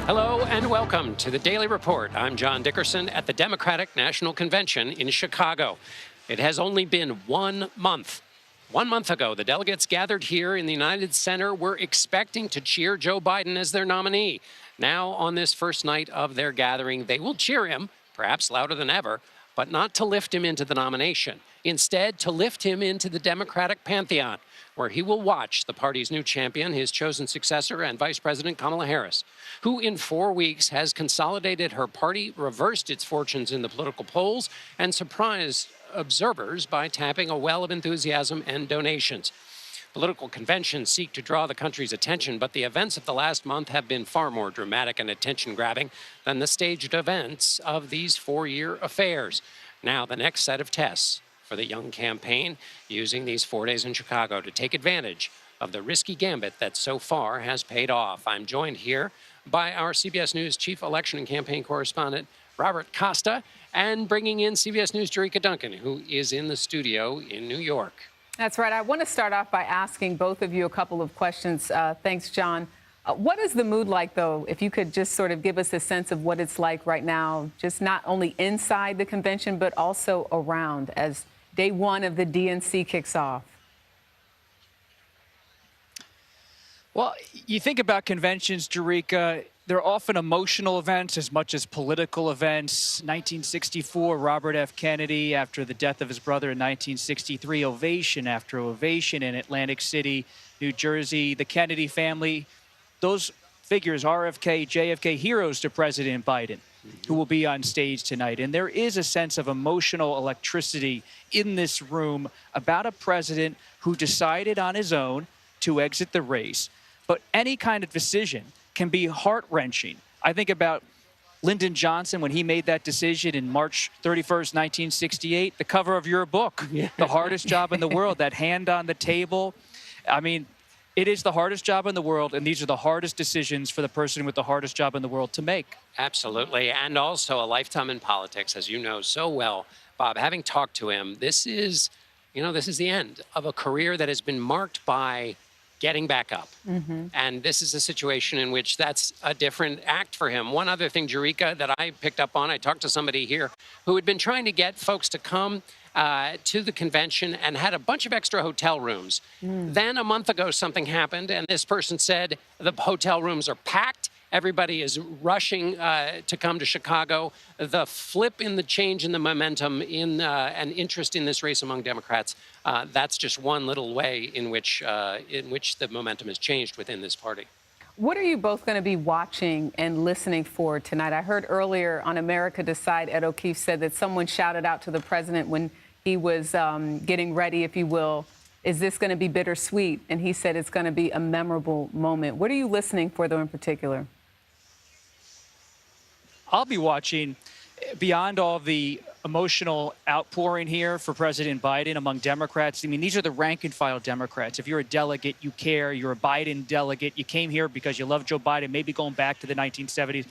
Hello and welcome to the Daily Report. I'm John Dickerson at the Democratic National Convention in Chicago. It has only been 1 month. 1 month ago, the delegates gathered here in the United Center were expecting to cheer Joe Biden as their nominee. Now, on this first night of their gathering, they will cheer him, perhaps louder than ever, but not to lift him into the nomination. Instead, to lift him into the Democratic pantheon, where he will watch the party's new champion, his chosen successor, and Vice President Kamala Harris, who in 4 weeks has consolidated her party, reversed its fortunes in the political polls, and surprised observers by tapping a well of enthusiasm and donations. Political conventions seek to draw the country's attention, but the events of the last month have been far more dramatic and attention-grabbing than the staged events of these 4-year affairs. Now, the next set of tests for the young campaign, using these 4 days in Chicago to take advantage of the risky gambit that so far has paid off. I'm joined here by our CBS News Chief Election and Campaign Correspondent, Robert Costa, and bringing in CBS News' Jericka Duncan, who is in the studio in New York. That's right. I want to start off by asking both of you a couple of questions. Thanks, John. What is the mood like, though, if you could just sort of give us a sense of what it's like right now, just not only inside the convention, but also around as day one of the DNC kicks off? Well, you think about conventions, Jericka, they're often emotional events as much as political events. 1964, Robert F. Kennedy, after the death of his brother in 1963, ovation after ovation in Atlantic City, New Jersey. The Kennedy family, those figures, RFK, JFK, heroes to President Biden, who will be on stage tonight. And there is a sense of emotional electricity in this room about a president who decided on his own to exit the race. But any kind of decision can be heart-wrenching. I think about Lyndon Johnson when he made that decision in March 31st, 1968, the cover of your book, The Hardest Job in the World, that hand on the table. I mean, it is the hardest job in the world, and these are the hardest decisions for the person with the hardest job in the world to make. Absolutely, and also a lifetime in politics, as you know so well, Bob. Having talked to him, this is the end of a career that has been marked by getting back up. And this is a situation in which that's a different act for him. One other thing, Jericka, that I picked up on, I talked to somebody here who had been trying to get folks to come to the convention and had a bunch of extra hotel rooms. Then a month ago, something happened, and this person said the hotel rooms are packed. Everybody is rushing to come to Chicago. The flip in the change in the momentum in and interest in this race among Democrats, that's just one little way in which the momentum has changed within this party. What are you both going to be watching and listening for tonight? I heard earlier on America Decide, Ed O'Keefe said that someone shouted out to the president when he was getting ready, if you will, is this going to be bittersweet? And he said it's going to be a memorable moment. What are you listening for, though, in particular? I'll be watching, beyond all the emotional outpouring here for President Biden among Democrats. I mean, these are the rank and file Democrats. If you're a delegate, you care. You're a Biden delegate. You came here because you love Joe Biden, maybe going back to the 1970s.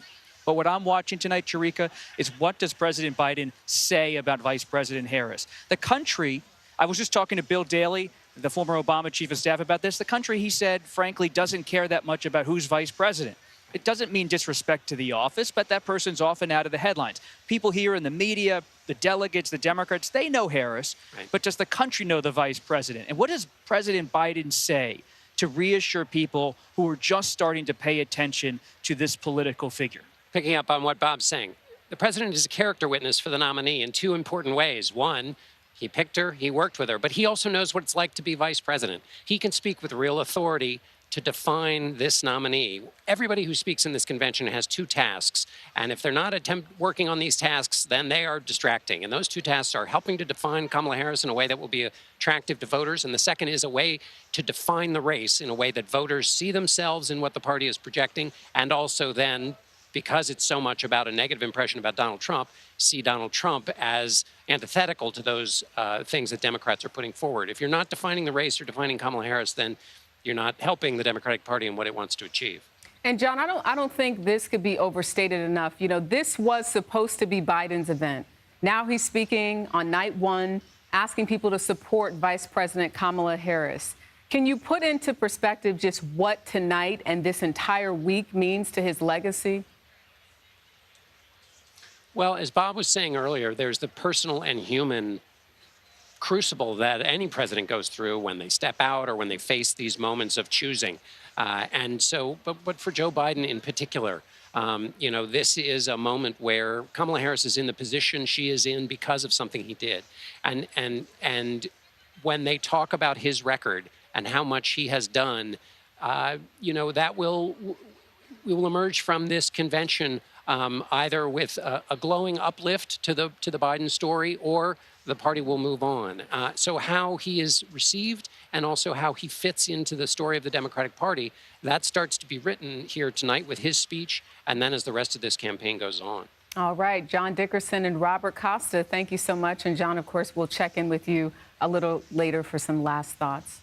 But what I'm watching tonight, Jericka, is what does President Biden say about Vice President Harris? The country, I was just talking to Bill Daley, the former Obama chief of staff, about this. The country, he said, frankly, doesn't care that much about who's vice president. It doesn't mean disrespect to the office, but that person's often out of the headlines. People here in the media, the delegates, the Democrats, they know Harris, right, but does the country know the vice president? And what does President Biden say to reassure people who are just starting to pay attention to this political figure? Picking up on what Bob's saying, the president is a character witness for the nominee in two important ways. One, he picked her, he worked with her, but he also knows what it's like to be vice president. He can speak with real authority to define this nominee. Everybody who speaks in this convention has two tasks, and if they're not working on these tasks, then they are distracting. And those two tasks are helping to define Kamala Harris in a way that will be attractive to voters, and the second is a way to define the race in a way that voters see themselves in what the party is projecting, and also then, because it's so much about a negative impression about Donald Trump, see Donald Trump as antithetical to those things that Democrats are putting forward. If you're not defining the race or defining Kamala Harris, then you're not helping the Democratic Party in what it wants to achieve. And John, I don't think this could be overstated enough. You know, this was supposed to be Biden's event. Now he's speaking on night one, asking people to support Vice President Kamala Harris. Can you put into perspective just what tonight and this entire week means to his legacy? Well, as Bob was saying earlier, there's the personal and human crucible that any president goes through when they step out or when they face these moments of choosing. But for Joe Biden in particular, this is a moment where Kamala Harris is in the position she is in because of something he did. And when they talk about his record and how much he has done, that we will emerge from this convention either with a glowing uplift to the Biden story, or the party will move on. So how he is received and also how he fits into the story of the Democratic Party, that starts to be written here tonight with his speech, and then as the rest of this campaign goes on. All right, John Dickerson and Robert Costa, thank you so much. And John, of course, we'll check in with you a little later for some last thoughts.